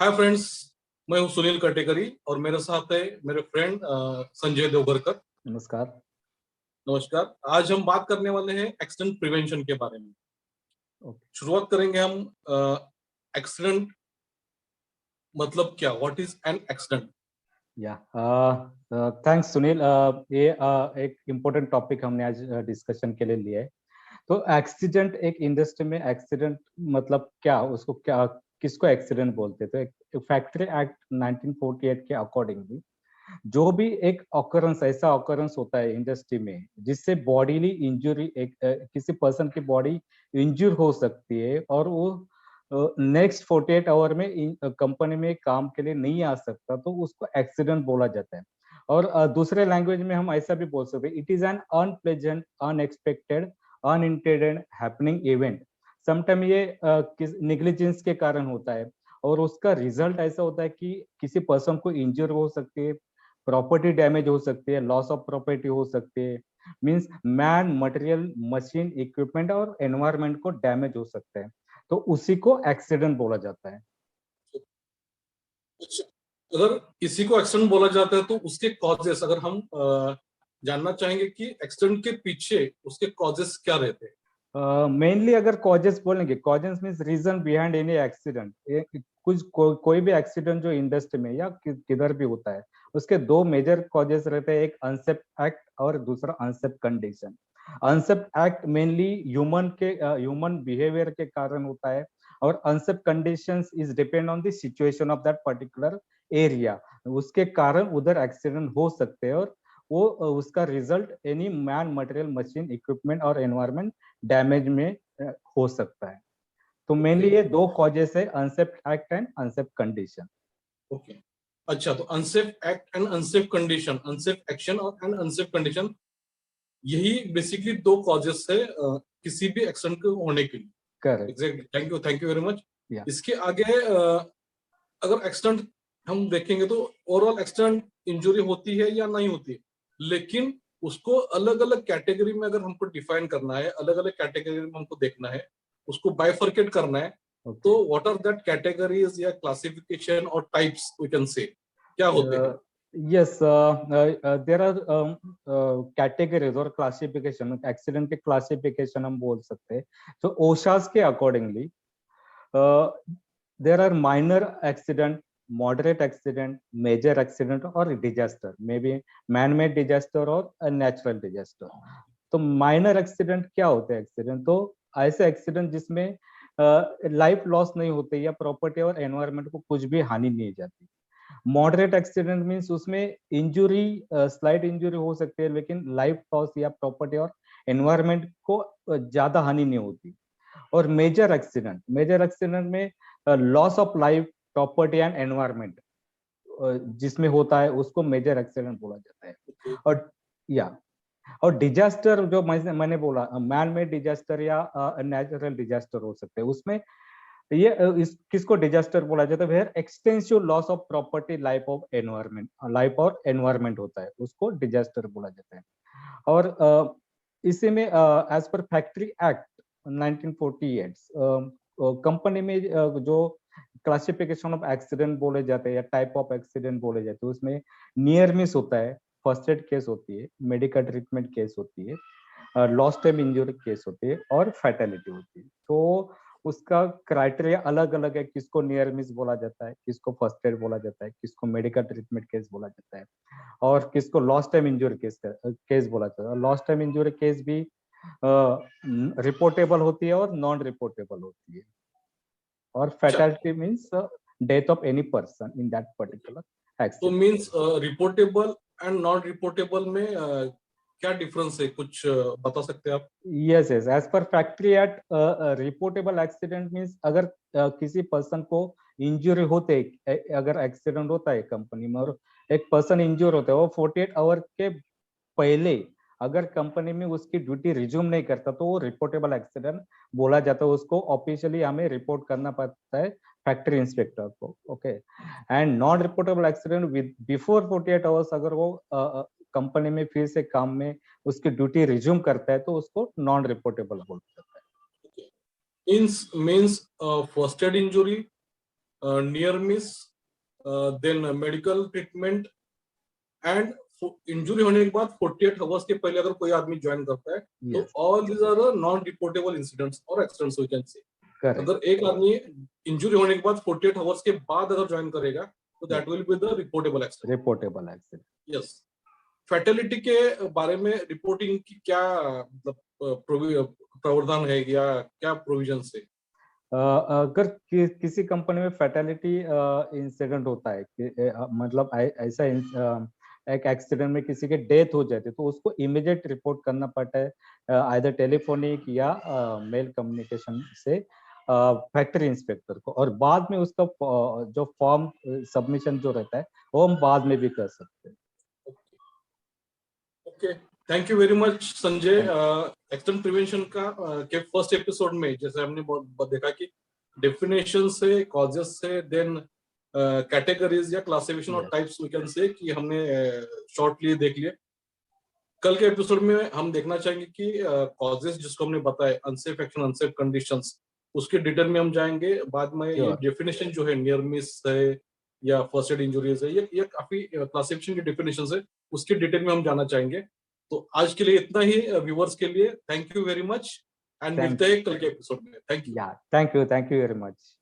Hi friends. मैं हूं सुनील कटेकरी और मेरे साथ है मेरे फ्रेंड संजय देवगरकर। नमस्कार। नमस्कार। आज हम बात करने वाले हैं एक्सीडेंट प्रिवेंशन के बारे में। ओके। शुरुआत करेंगे हम एक्सीडेंट मतलब क्या, व्हाट इज एन एक्सीडेंट। या थैंक्स सुनील। ये एक इम्पोर्टेंट टॉपिक हमने आज डिस्कशन के लिए लिया है। तो एक्सीडेंट, एक इंडस्ट्री में एक्सीडेंट मतलब क्या, उसको क्या, किसको एक्सीडेंट बोलते हैं? तो एक फैक्ट्री एक्ट 1948 के अकॉर्डिंगली जो भी एक ऑकरेंस, ऐसा ऑकरेंस होता है इंडस्ट्री में जिससे बॉडीली इंजरी, एक किसी पर्सन की बॉडी इंजर हो सकती है और वो नेक्स्ट 48 आवर में कंपनी में काम के लिए नहीं आ सकता, तो उसको एक्सीडेंट बोला जाता है। और दूसरे लैंग्वेज में हम ऐसा भी बोल सकते हैं, it is an unpleasant, unexpected, unintended happening event. Sometime ये निग्लिजेंस के कारण होता है और उसका रिजल्ट ऐसा होता है कि किसी पर्सन को इंजर हो सकती है, प्रॉपर्टी डैमेज हो सकती है, लॉस ऑफ प्रॉपर्टी हो सकती है, means man, material, machine, equipment और एनवायरनमेंट को डैमेज हो सकता है, तो उसी को एक्सीडेंट बोला जाता है। अच्छा, अगर किसी को एक्सीडेंट बोला जाता है तो उसके कॉजेस अगर हम जानना चाहेंगे कि एक्सीडेंट के पीछे उसके कॉजेस क्या रहते हैं। मेनली अगर कॉजेस बोलेंगे, causes means reason behind any accident. कोई भी एक्सीडेंट जो इंडस्ट्री में या किधर भी होता है, उसके दो मेजर कॉजेस रहते हैं, एक अनसेफ एक्ट और दूसरा unsafe condition. Unsafe act mainly human behaviour के कारण होता है और unsafe conditions is depend on the situation of that particular area. उसके कारण उधर एक्सीडेंट हो सकते हैं और वो उसका result any man, material, machine, equipment और एनवायरमेंट डैमेज में हो सकता है। तो ओके। मेनली ये दो कॉजेस है, unsafe act and unsafe condition. Okay. अच्छा, तो unsafe act and unsafe condition, unsafe action और एंड अनसेफ कंडीशन, यही बेसिकली दो कॉजेस है किसी भी एक्सीडेंट को होने के लिए। Correct. Exactly, thank you very much. या इसके आगे अगर एक्सीडेंट हम देखेंगे तो ओवरऑल एक्सीडेंट इंजरी होती है या नहीं होती है, लेकिन उसको अलग अलग कैटेगरी में अगर हमको डिफाइन करना है, अलग अलग कैटेगरी में हमको देखना है, उसको बाइफर्केट करना है, ओके। तो व्हाट आर दैट कैटेगरीज या क्लासिफिकेशन और टाइप्स वी कैन से, क्या होते हैं। यस, देर आर कैटेगरीज और क्लासिफिकेशन, एक्सीडेंट के क्लासिफिकेशन हम बोल सकते हैं। तो ओशास के accordingly there are minor accident, moderate accident, major accident और disaster, may be man made disaster और नेचुरल डिजास्टर। तो माइनर एक्सीडेंट क्या होते हैं? एक्सीडेंट तो ऐसे एक्सीडेंट जिसमें लाइफ लॉस नहीं होती या प्रॉपर्टी और एनवायरनमेंट को कुछ भी हानि नहीं जाती। मॉडरेट एक्सीडेंट मींस उसमें इंजुरी, स्लाइट इंजुरी हो सकती है, लेकिन लाइफ लॉस या प्रॉपर्टी और एनवायरनमेंट को ज्यादा हानि नहीं होती। और मेजर एक्सीडेंट में loss of life, property and environment जिसमें होता है, उसको मेजर एक्सीडेंट बोला जाता है। ओके। और या और डिजास्टर जो मैंने बोला, मैन मेड डिजास्टर या नेचुरल डिजास्टर हो सकते हैं, उसमें ये इस किसको डिजास्टर बोला जाता है? Where extensive loss of property, life of environment, life और एनवायरनमेंट होता है, उसको डिजास्टर बोला जाता है। और इसी में as per factory act 1948 company में जो क्लासिफिकेशन ऑफ एक्सीडेंट बोले जाते हैं या टाइप ऑफ एक्सीडेंट बोले जाते हैं, उसमें नियर मिस होता है, फर्स्ट एड केस होती है, मेडिकल ट्रीटमेंट केस होती है, लॉस्ट टाइम इंजरी केस होती है और फैटेलिटी होती है। तो उसका क्राइटेरिया अलग अलग है, किसको नियर मिस बोला जाता है, किसको फर्स्ट एड बोला जाता है, किसको मेडिकल ट्रीटमेंट केस बोला जाता है और किसको लॉस्ट टाइम इंजरी केस बोला जाता है। लॉस्ट टाइम इंजरी केस भी रिपोर्टेबल होती है और नॉन रिपोर्टेबल होती है। और अच्छा, fatality means death of any person in that particular तो accident. Means reportable and non reportable में क्या डिफरेंस है, कुछ बता सकते हैं आप। Yes yes, as per factory act reportable accident means अगर किसी पर्सन को इंजरी होते, अगर एक्सीडेंट होता है कंपनी में और एक पर्सन इंजर होता है, वो 48 आवर के पहले अगर कंपनी में उसकी ड्यूटी रिज्यूम नहीं करता, तो वो रिपोर्टेबल एक्सीडेंट बोला जाता है। उसको ऑफिशियली हमें रिपोर्ट करना पड़ता है फैक्ट्री इंस्पेक्टर को। Okay. And non reportable accident with before 48 hours अगर वो कंपनी में फिर से काम में उसकी ड्यूटी रिज्यूम करता है, तो उसको नॉन रिपोर्टेबल बोला जाता है। Means means first aid injury, near miss, then medical treatment, and injury होने के बाद 48 आवर्स के पहले अगर कोई आदमी ज्वाइन करता है तो Yes, all these are non reportable incidents और accidents we can say. correct. अगर एक आदमी इंजुरी होने के बाद 48 आवर्स के बाद अगर ज्वाइन करेगा तो that Yes, will be the reportable accident. reportable accident. Yes. Fatality के बारे में रिपोर्टिंग की क्या मतलब प्रावधान है या क्या प्रोविजन है? अगर किसी कंपनी में फैटेलिटी इंसिडेंट होता है कि मतलब ऐसा एक एक्सीडेंट में किसी की डेथ हो जाती है तो उसको इमीडिएट रिपोर्ट करना पड़ता है आइदर टेलीफोनिक या मेल कम्युनिकेशन से फैक्ट्री इंस्पेक्टर को, और बाद में उसका जो फॉर्म सबमिशन जो रहता है वो हम बाद में भी कर सकते हैं। Okay, thank you very much Sanjay. Accident prevention का के फर्स्ट एपिसोड में जैसे हमने देखा कि डेफिनेशन से, कॉजेस से, देन कैटेगरीज या क्लासिफिकेशन और टाइप्स वी कैन से कि हमने शॉर्टली देख लिए। कल के एपिसोड में हम देखना चाहेंगे कि कॉजेस जिसको हमने बताया, अनसेफ एक्शन, अनसेफ कंडीशंस, उसके डिटेल में हम जाएंगे। बाद में ये डेफिनेशन जो है नियर मिस है या फर्स्ट एड इंजरीज है, ये काफी क्लासिफिकेशन की डेफिनेशन है, उसकी डिटेल में हम जाना चाहेंगे। तो आज के लिए इतना ही। व्यूअर्स के लिए thank you very much and मिलते हैं कल के एपिसोड में। Thank you. Thank you very much.